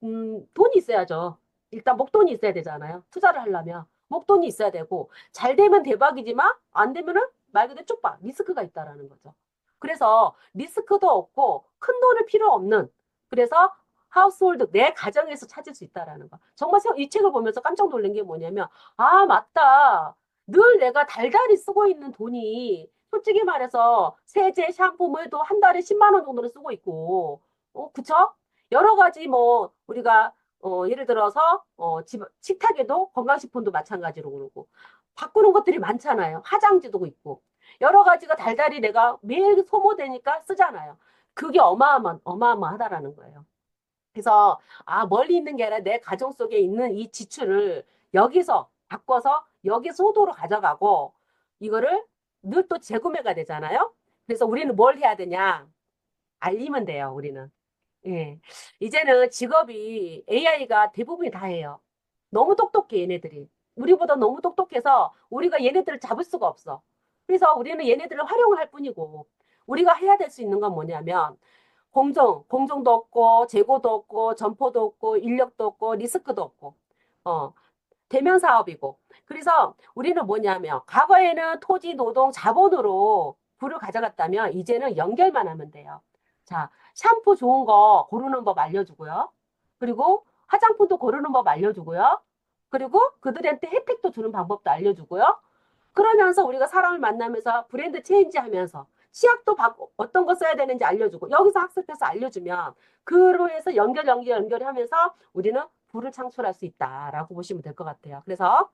돈이 있어야죠. 일단 목돈이 있어야 되잖아요. 투자를 하려면. 목돈이 있어야 되고, 잘 되면 대박이지만, 안 되면은 말 그대로 쪽박, 리스크가 있다라는 거죠. 그래서 리스크도 없고 큰 돈을 필요 없는 그래서 하우스홀드 내 가정에서 찾을 수 있다라는 거. 정말 이 책을 보면서 깜짝 놀란 게 뭐냐면 아 맞다. 늘 내가 달달이 쓰고 있는 돈이 솔직히 말해서 세제, 샴푸, 뭐해도 한 달에 10만 원 정도를 쓰고 있고 그쵸? 여러 가지 뭐 우리가 예를 들어서 식탁에도 건강식품도 마찬가지로 그러고 바꾸는 것들이 많잖아요. 화장지도 있고 여러 가지가 달달이 내가 매일 소모되니까 쓰잖아요. 그게 어마어마하다라는 거예요. 그래서, 멀리 있는 게 아니라 내 가정 속에 있는 이 지출을 여기서 바꿔서 여기 소도로 가져가고, 이거를 늘 또 재구매가 되잖아요. 그래서 우리는 뭘 해야 되냐? 알리면 돼요, 우리는. 예. 이제는 직업이 AI가 대부분이 다 해요. 너무 똑똑해, 얘네들이. 우리보다 너무 똑똑해서 우리가 얘네들을 잡을 수가 없어. 그래서 우리는 얘네들을 활용을 할 뿐이고, 우리가 해야 될 수 있는 건 뭐냐면, 공정도 없고, 재고도 없고, 점포도 없고, 인력도 없고, 리스크도 없고, 어, 대면 사업이고. 그래서 우리는 뭐냐면, 과거에는 토지, 노동, 자본으로 부를 가져갔다면, 이제는 연결만 하면 돼요. 자, 샴푸 좋은 거 고르는 법 알려주고요. 그리고 화장품도 고르는 법 알려주고요. 그리고 그들한테 혜택도 주는 방법도 알려주고요. 그러면서 우리가 사람을 만나면서 브랜드 체인지 하면서 치약도 어떤 거 써야 되는지 알려주고 여기서 학습해서 알려주면 그로 해서 연결하면서 우리는 부를 창출할 수 있다라고 보시면 될 것 같아요. 그래서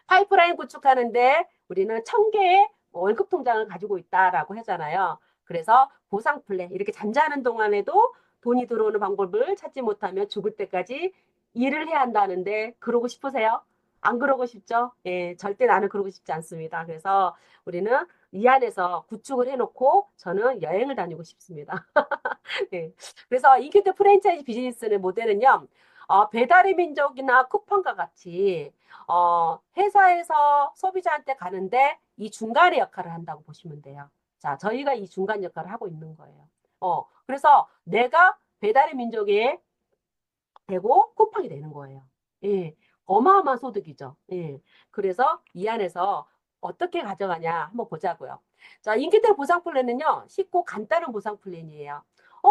파이프라인 구축하는데 우리는 1,000개의 월급 통장을 가지고 있다라고 하잖아요. 그래서 보상 플랜 이렇게 잠자는 동안에도 돈이 들어오는 방법을 찾지 못하면 죽을 때까지 일을 해야 한다는데 그러고 싶으세요? 안 그러고 싶죠? 예, 절대 나는 그러고 싶지 않습니다. 그래서 우리는 이 안에서 구축을 해놓고 저는 여행을 다니고 싶습니다. 네. 그래서 인큐트 프랜차이즈 비즈니스의 모델은요, 배달의 민족이나 쿠팡과 같이, 회사에서 소비자한테 가는데 이 중간의 역할을 한다고 보시면 돼요. 자, 저희가 이 중간 역할을 하고 있는 거예요. 그래서 내가 배달의 민족에 되고 쿠팡이 되는 거예요. 예. 어마어마한 소득이죠. 예. 그래서 이 안에서 어떻게 가져가냐 한번 보자고요. 자, 인기텔 보상 플랜은요, 쉽고 간단한 보상 플랜이에요.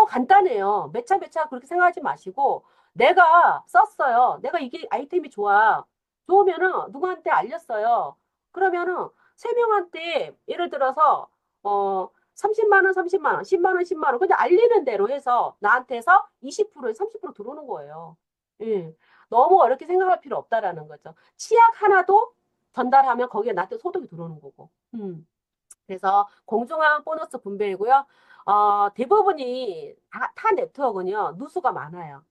간단해요. 몇 차 그렇게 생각하지 마시고, 내가 썼어요. 내가 이게 아이템이 좋아. 좋으면은 누구한테 알렸어요. 그러면은 세 명한테 예를 들어서, 30만 원, 30만 원, 10만 원, 10만 원. 그냥 알리는 대로 해서 나한테서 20%, 30% 들어오는 거예요. 예. 너무 어렵게 생각할 필요 없다라는 거죠. 치약 하나도 전달하면 거기에 나한테 소득이 들어오는 거고. 그래서 공정한 보너스 분배이고요. 대부분이 타 네트워크는요, 누수가 많아요.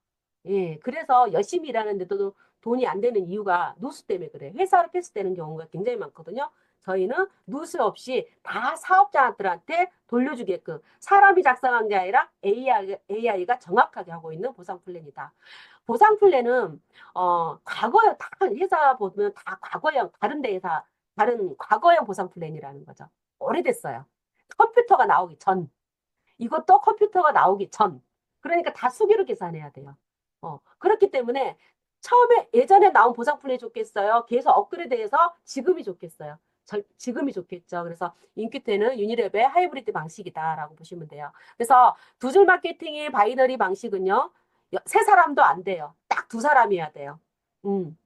예, 그래서 열심히 일하는데도 돈이 안 되는 이유가 누수 때문에 그래요. 회사로 패스되는 경우가 굉장히 많거든요. 저희는 누수 없이 다 사업자들한테 돌려주게끔 사람이 작성한 게 아니라 AI가 정확하게 하고 있는 보상 플랜이다. 보상 플랜은 과거형 다 회사 보면 다 과거형 다른 과거형 보상 플랜이라는 거죠. 오래됐어요. 컴퓨터가 나오기 전. 이것도 컴퓨터가 나오기 전. 그러니까 다 수기로 계산해야 돼요. 그렇기 때문에 처음에 예전에 나온 보상 플랜이 좋겠어요? 계속 업그레이드해서 지금이 좋겠어요? 지금이 좋겠죠. 그래서 인큐테는 유니랩의 하이브리드 방식이다라고 보시면 돼요. 그래서 두 줄 마케팅의 바이너리 방식은요, 세 사람도 안 돼요. 딱 두 사람이어야 돼요. 음.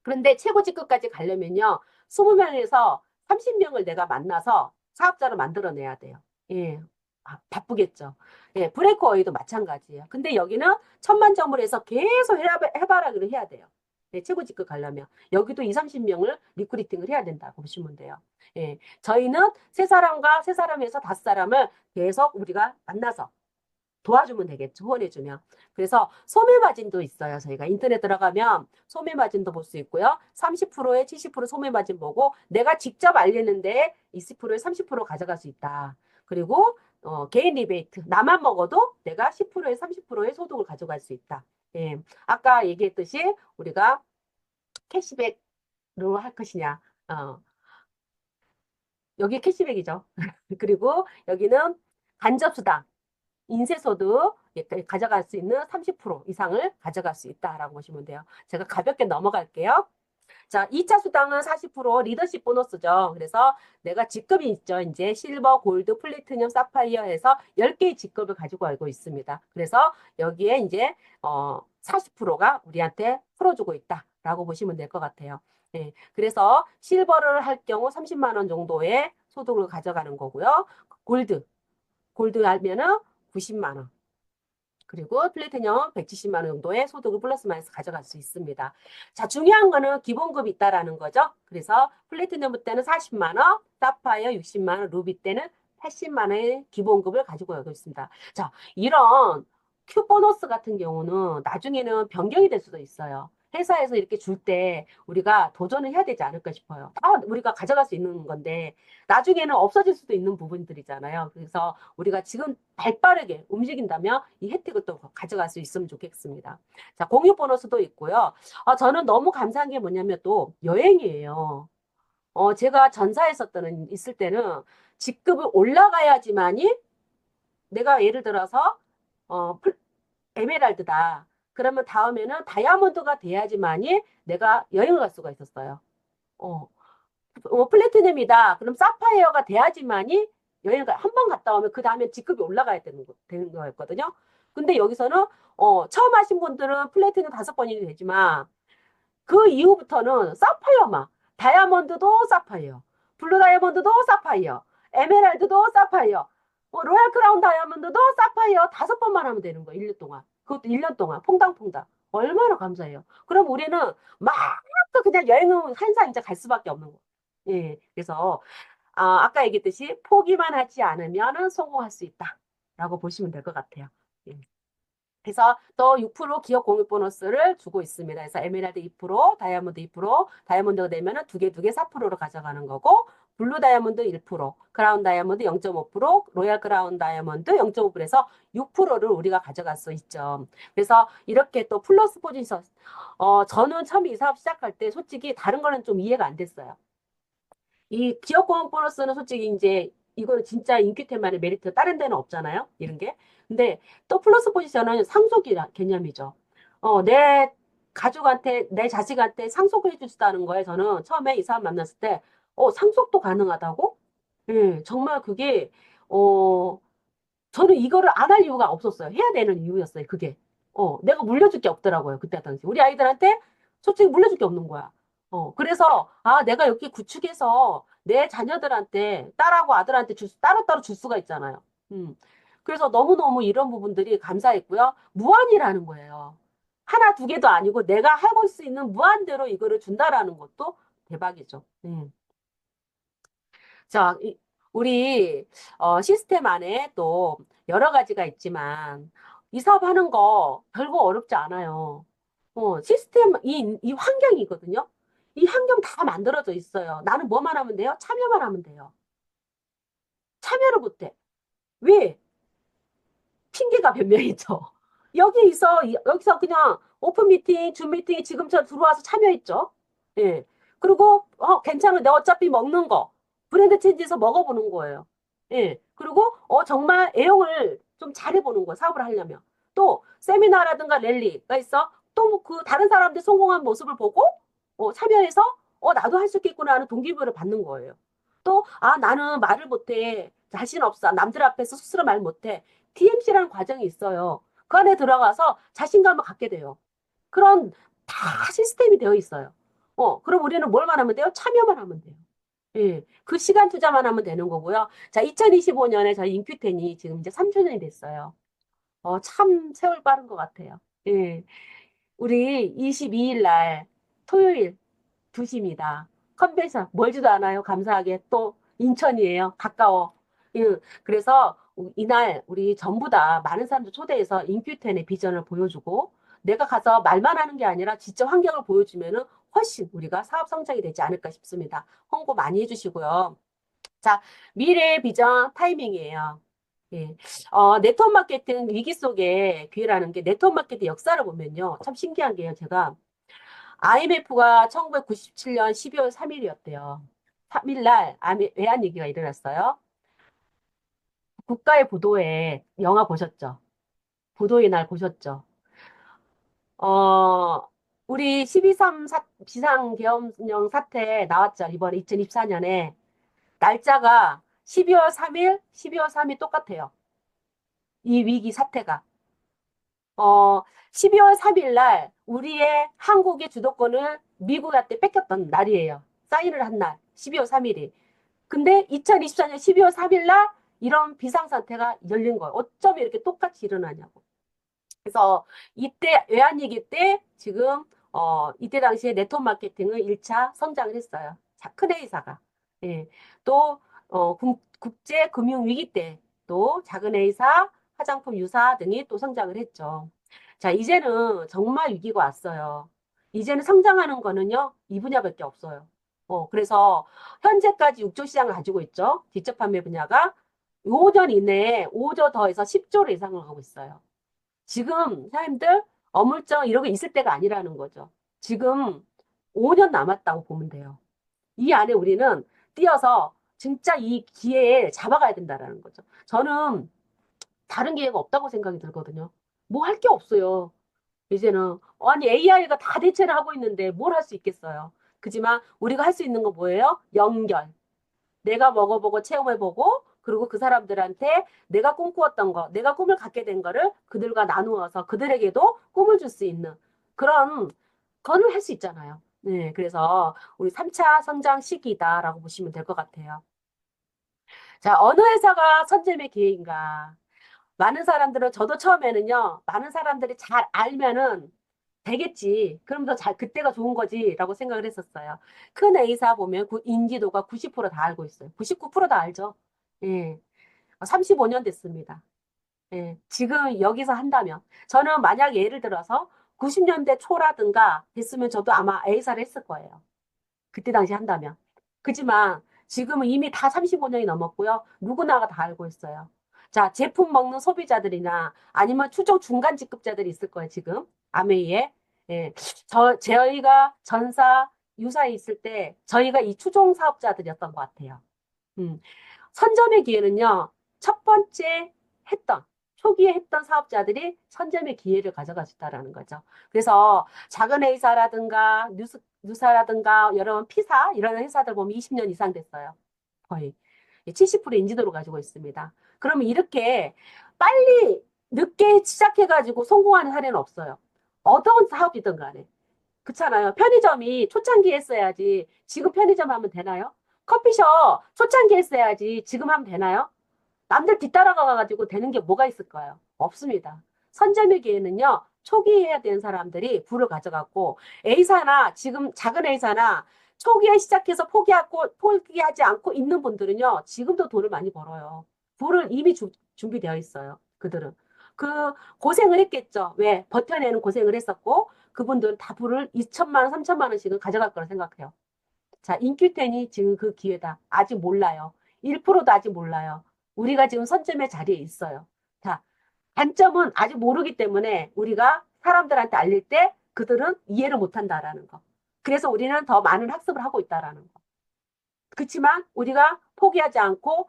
그런데 최고 직급까지 가려면요, 20명에서 30명을 내가 만나서 사업자를 만들어내야 돼요. 예. 바쁘겠죠. 예, 브레이크어웨이도 마찬가지예요. 근데 여기는 천만점으로 해서 계속 해바라기를 해야 돼요. 예, 최고 직급 가려면. 여기도 2, 30명을 리크루팅을 해야 된다고 보시면 돼요. 예, 저희는 세 사람과 세 사람에서 다섯 사람을 계속 우리가 만나서 도와주면 되겠죠. 후원해주면. 그래서 소매마진도 있어요. 저희가 인터넷 들어가면 소매마진도 볼 수 있고요. 30%에 70% 소매마진 보고 내가 직접 알리는데 20%에 30% 가져갈 수 있다. 그리고 개인 리베이트. 나만 먹어도 내가 10%에 30%의 소득을 가져갈 수 있다. 예. 아까 얘기했듯이 우리가 캐시백으로 할 것이냐. 여기 캐시백이죠. 그리고 여기는 간접수당. 인쇄소득 가져갈 수 있는 30% 이상을 가져갈 수 있다라고 보시면 돼요. 제가 가볍게 넘어갈게요. 자, 2차 수당은 40% 리더십 보너스죠. 그래서 내가 직급이 있죠. 이제 실버, 골드, 플래티넘, 사파이어 해서 10개의 직급을 가지고 알고 있습니다. 그래서 여기에 이제 40%가 우리한테 풀어주고 있다라고 보시면 될 것 같아요. 예, 그래서 실버를 할 경우 30만 원 정도의 소득을 가져가는 거고요. 골드 하면은 90만 원. 그리고 플래티넘 170만 원 정도의 소득을 플러스 마이너스 가져갈 수 있습니다. 자, 중요한 거는 기본급이 있다라는 거죠. 그래서 플래티넘 때는 40만 원, 사파이어 60만 원, 루비 때는 80만 원의 기본급을 가지고 여기 있습니다. 자, 이런 큐 보너스 같은 경우는 나중에는 변경이 될 수도 있어요. 회사에서 이렇게 줄 때 우리가 도전을 해야 되지 않을까 싶어요. 다 우리가 가져갈 수 있는 건데 나중에는 없어질 수도 있는 부분들이잖아요. 그래서 우리가 지금 발빠르게 움직인다면 이 혜택을 또 가져갈 수 있으면 좋겠습니다. 자, 공유 보너스도 있고요. 저는 너무 감사한 게 뭐냐면 또 여행이에요. 제가 전사에 있을 때는 직급을 올라가야지만이 내가 예를 들어서 어, 에메랄드다. 그러면 다음에는 다이아몬드가 돼야지만이 내가 여행을 갈 수가 있었어요. 어, 플래티넘이다. 그럼 사파이어가 돼야지만이 여행을 한 번 갔다 오면 그 다음에 직급이 올라가야 되는 거였거든요. 근데 여기서는 처음 하신 분들은 플래티넘 5번이 되지만 그 이후부터는 사파이어만 다이아몬드도 사파이어, 블루 다이아몬드도 사파이어, 에메랄드도 사파이어, 로얄 크라운 다이아몬드도 사파이어 5번만 하면 되는 거예요. 1년 동안. 그것도 1년 동안 퐁당퐁당. 얼마나 감사해요. 그럼 우리는 막 그냥 여행은 한산 이제 갈 수밖에 없는 거. 예. 그래서 아까 얘기했듯이 포기만 하지 않으면 성공할 수 있다라고 보시면 될 것 같아요. 예. 그래서 또 6% 기업 공유 보너스를 주고 있습니다. 그래서 에메랄드 2%, 다이아몬드 2%, 다이아몬드가 되면은 두 개 4%로 가져가는 거고, 블루 다이아몬드 1%, 크라운 다이아몬드 0.5%, 로얄 크라운 다이아몬드 0.5%에서 6%를 우리가 가져갈 수 있죠. 그래서 이렇게 또 플러스 포지션, 저는 처음에 이 사업 시작할 때 솔직히 다른 거는 좀 이해가 안 됐어요. 이 기업공학 보너스는 솔직히 이제 이거는 진짜 인큐템만의 메리트 다른 데는 없잖아요. 이런 게. 근데 또 플러스 포지션은 상속이 개념이죠. 내 가족한테 내 자식한테 상속을 해줄 수 있다는 거에 저는 처음에 이 사람 만났을 때 상속도 가능하다고? 예, 정말 그게 저는 이거를 안 할 이유가 없었어요. 해야 되는 이유였어요. 그게. 내가 물려줄 게 없더라고요. 그때 당시. 우리 아이들한테 솔직히 물려줄 게 없는 거야. 그래서, 내가 여기 구축해서 내 자녀들한테, 딸하고 아들한테 따로따로 줄 수가 있잖아요. 그래서 너무너무 이런 부분들이 감사했고요. 무한이라는 거예요. 하나, 두 개도 아니고 내가 하고 수 있는 무한대로 이거를 준다라는 것도 대박이죠. 자, 우리 시스템 안에 또 여러 가지가 있지만 이 사업하는 거 별거 어렵지 않아요. 시스템 이 환경이거든요. 이 환경 다 만들어져 있어요. 나는 뭐만 하면 돼요? 참여만 하면 돼요. 참여를 못해. 왜? 핑계가 변명이죠. 여기서 그냥 오픈 미팅, 줌 미팅에 지금처럼 들어와서 참여했죠. 예. 그리고, 괜찮아. 내가 어차피 먹는 거. 브랜드 체인지에서 먹어보는 거예요. 예. 그리고, 정말 애용을 좀 잘해보는 거예요. 사업을 하려면. 또, 세미나라든가 랠리가 있어. 또 그 다른 사람들 성공한 모습을 보고 참여해서 나도 할 수 있겠구나 하는 동기부여를 받는 거예요. 또 나는 말을 못해. 자신 없어. 남들 앞에서 스스로 말 못해. DMC라는 과정이 있어요. 그 안에 들어가서 자신감을 갖게 돼요. 그런 다 시스템이 되어 있어요. 그럼 우리는 뭘만 하면 돼요? 참여만 하면 돼요. 예, 그 시간 투자만 하면 되는 거고요. 자, 2025년에 저희 인큐텐이 지금 이제 3주년이 됐어요. 참 세월 빠른 것 같아요. 예, 우리 22일 날 토요일 2시입니다. 컨벤션 멀지도 않아요. 감사하게 또 인천이에요. 가까워. 예, 그래서 이날 우리 전부 다 많은 사람들 초대해서 인큐텐의 비전을 보여주고 내가 가서 말만 하는 게 아니라 진짜 환경을 보여주면은 훨씬 우리가 사업 성장이 되지 않을까 싶습니다. 홍보 많이 해주시고요. 자, 미래의 비전 타이밍이에요. 예. 네트워크 마케팅 위기 속의 기회라는 게 네트워크 마케팅 역사를 보면요. 참 신기한 게요. 제가 IMF가 1997년 12월 3일이었대요. 3일 날 외환위기가 일어났어요. 국가의 보도에 영화 보셨죠? 보도의 날 보셨죠? 어, 우리 12.3 비상계엄령 사태 나왔죠. 이번에 2024년에. 날짜가 12월 3일, 12월 3일 똑같아요. 이 위기 사태가. 12월 3일 날 우리의 한국의 주도권을 미국한테 뺏겼던 날이에요. 사인을 한 날, 12월 3일이. 근데 2024년 12월 3일 날 이런 비상사태가 열린 거예요. 어쩜 이렇게 똑같이 일어나냐고. 그래서 이때 외환위기 때 지금 이때 당시에 네트워크 마케팅을 1차 성장을 했어요. 자, 큰 회사가. 예. 또 국제 금융 위기 때 또 작은 회사, 화장품 유사 등이 또 성장을 했죠. 자, 이제는 정말 위기가 왔어요. 이제는 성장하는 거는요, 이 분야밖에 없어요. 그래서 현재까지 6조 시장을 가지고 있죠. 디지털 판매 분야가 5년 이내에 5조 더해서 10조를 예상을 하고 있어요. 지금 사람들 어물쩡 이러고 있을 때가 아니라는 거죠. 지금 5년 남았다고 보면 돼요. 이 안에 우리는 뛰어서 진짜 이 기회에 잡아가야 된다라는 거죠. 저는 다른 기회가 없다고 생각이 들거든요. 뭐 할 게 없어요. 이제는 아니 AI가 다 대체를 하고 있는데 뭘 할 수 있겠어요. 그지만 우리가 할 수 있는 건 뭐예요? 연결. 내가 먹어보고 체험해보고 그리고 그 사람들한테 내가 꿈꾸었던 거, 내가 꿈을 갖게 된 거를 그들과 나누어서 그들에게도 꿈을 줄 수 있는 그런 거를 할 수 있잖아요. 네, 그래서 우리 3차 성장 시기다라고 보시면 될 것 같아요. 자, 어느 회사가 선점의 기회인가? 많은 사람들은 저도 처음에는요, 많은 사람들이 잘 알면은 되겠지. 그럼 더 잘, 그때가 좋은 거지라고 생각을 했었어요. 큰 A사 보면 그 인지도가 90%다 알고 있어요. 99%다 알죠. 예. 35년 됐습니다. 예. 지금 여기서 한다면. 저는 만약 예를 들어서 90년대 초라든가 됐으면 저도 아마 A사를 했을 거예요. 그때 당시 한다면. 그지만 지금은 이미 다 35년이 넘었고요. 누구나가 다 알고 있어요. 자, 제품 먹는 소비자들이나 아니면 추정 중간 직급자들이 있을 거예요, 지금. 아메이에. 예. 저희가 전사, 유사에 있을 때 저희가 이 추종 사업자들이었던 것 같아요. 음. 선점의 기회는요, 첫 번째 했던, 초기에 했던 사업자들이 선점의 기회를 가져가셨다라는 거죠. 그래서 작은 회사라든가 뉴사라든가 여러 피사 이런 회사들 보면 20년 이상 됐어요. 거의 70% 인지도를 가지고 있습니다. 그러면 이렇게 빨리 늦게 시작해가지고 성공하는 사례는 없어요. 어떤 사업이든 간에. 그렇잖아요. 편의점이 초창기에 했어야지 지금 편의점 하면 되나요? 커피숍 초창기에 했어야지 지금 하면 되나요? 남들 뒤따라가가지고 되는 게 뭐가 있을까요? 없습니다. 선점의 기회는요, 초기에 해야 되는 사람들이 부를 가져갔고, A사나, 지금 작은 A사나, 초기에 시작해서 포기하지 않고 있는 분들은요, 지금도 돈을 많이 벌어요. 부를 이미 준비되어 있어요. 그들은. 그, 고생을 했겠죠. 왜? 버텨내는 고생을 했었고, 그분들은 다 부를 2천만 원, 3천만 원씩은 가져갈 거라 생각해요. 자, 인큐텐이 지금 그 기회다. 아직 몰라요. 1%도 아직 몰라요. 우리가 지금 선점의 자리에 있어요. 자, 단점은 아직 모르기 때문에 우리가 사람들한테 알릴 때 그들은 이해를 못한다라는 거. 그래서 우리는 더 많은 학습을 하고 있다라는 거. 그렇지만 우리가 포기하지 않고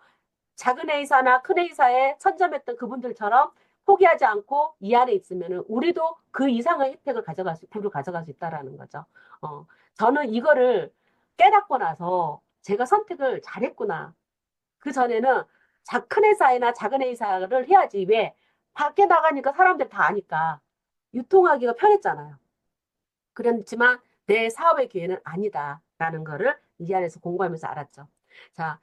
작은 회사나 큰 회사에 선점했던 그분들처럼 포기하지 않고 이 안에 있으면은 우리도 그 이상의 혜택을 부를 가져갈 수 있다라는 거죠. 저는 이거를 깨닫고 나서 제가 선택을 잘했구나. 그 전에는 큰 회사나 작은 회사를 해야지. 왜? 밖에 나가니까 사람들 다 아니까 유통하기가 편했잖아요. 그렇지만 내 사업의 기회는 아니다라는 거를 이 안에서 공부하면서 알았죠. 자,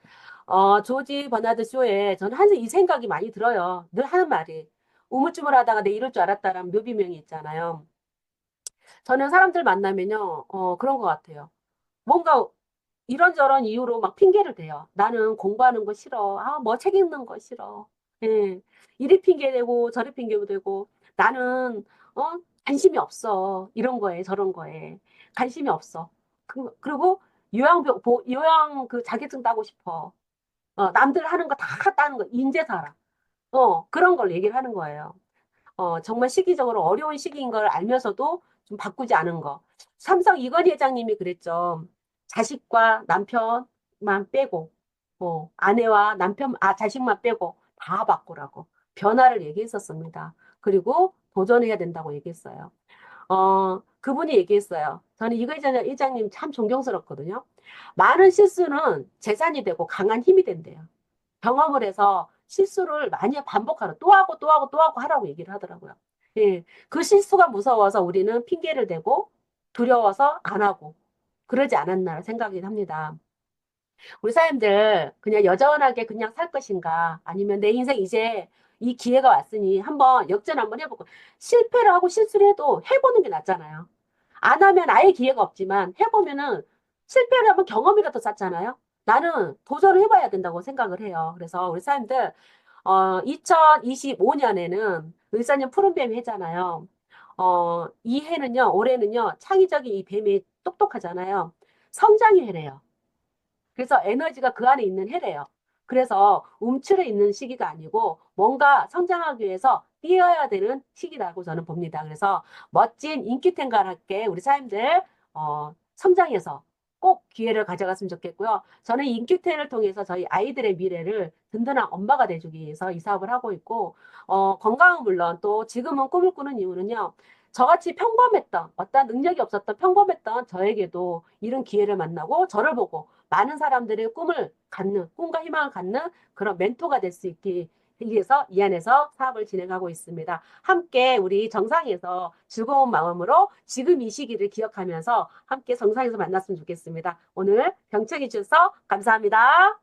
조지 버나드 쇼에 저는 항상 이 생각이 많이 들어요. 늘 하는 말이 우물쭈물하다가 내 이럴 줄 알았다라는 묘비명이 있잖아요. 저는 사람들 만나면요, 그런 것 같아요. 뭔가 이런저런 이유로 막 핑계를 대요. 나는 공부하는 거 싫어. 아, 뭐 책 읽는 거 싫어. 예. 이리 핑계 대고 저리 핑계 대고 나는 관심이 없어. 이런 거에 저런 거에 관심이 없어. 그리고 요양 그 자격증 따고 싶어. 남들 하는 거 다 따는 거 인제 살아. 그런 걸 얘기를 하는 거예요. 정말 시기적으로 어려운 시기인 걸 알면서도 좀 바꾸지 않은 거. 삼성 이건희 회장님이 그랬죠. 자식과 남편만 빼고, 아내와 자식만 빼고 다 바꾸라고. 변화를 얘기했었습니다. 그리고 도전해야 된다고 얘기했어요. 그분이 얘기했어요. 저는 이건희 회장님 참 존경스럽거든요. 많은 실수는 재산이 되고 강한 힘이 된대요. 경험을 해서 실수를 많이 반복하라. 또 하고 또 하고 또 하고 하라고 얘기를 하더라고요. 예. 그 실수가 무서워서 우리는 핑계를 대고 두려워서 안 하고 그러지 않았나 생각이 합니다. 우리 사람들 그냥 여전하게 그냥 살 것인가 아니면 내 인생 이제 이 기회가 왔으니 한번 역전 한번 해보고 실패를 하고 실수를 해도 해보는 게 낫잖아요. 안 하면 아예 기회가 없지만 해보면은 실패를 하면 경험이라도 쌓잖아요. 나는 도전을 해봐야 된다고 생각을 해요. 그래서 우리 사람들 2025년에는 을사년 푸른뱀 해잖아요. 이 해는요, 올해는요, 창의적인 이 뱀이 똑똑하잖아요. 성장의 해래요. 그래서 에너지가 그 안에 있는 해래요. 그래서 움츠려 있는 시기가 아니고 뭔가 성장하기 위해서 뛰어야 되는 시기라고 저는 봅니다. 그래서 멋진 인기탱갈할게 우리 사람들 성장해서 꼭 기회를 가져갔으면 좋겠고요. 저는 인큐텐을 통해서 저희 아이들의 미래를 든든한 엄마가 돼주기 위해서 이 사업을 하고 있고 건강은 물론 또 지금은 꿈을 꾸는 이유는요. 저같이 평범했던 어떤 능력이 없었던 평범했던 저에게도 이런 기회를 만나고 저를 보고 많은 사람들의 꿈을 갖는, 꿈과 희망을 갖는 그런 멘토가 될 수 있기 위해서 이 안에서 사업을 진행하고 있습니다. 함께 우리 정상에서 즐거운 마음으로 지금 이 시기를 기억하면서 함께 정상에서 만났으면 좋겠습니다. 오늘 경청해 주셔서 감사합니다.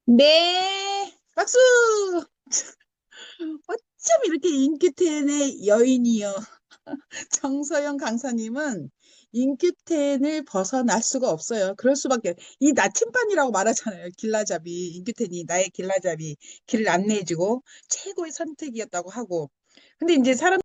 네, 박수! 어쩜 이렇게 인기텐의 여인이요. 정서영 강사님은 인큐텐을 벗어날 수가 없어요. 그럴 수밖에. 이 나침반이라고 말하잖아요. 길라잡이. 인큐텐이 나의 길라잡이. 길을 안내해주고 최고의 선택이었다고 하고. 근데 이제 사람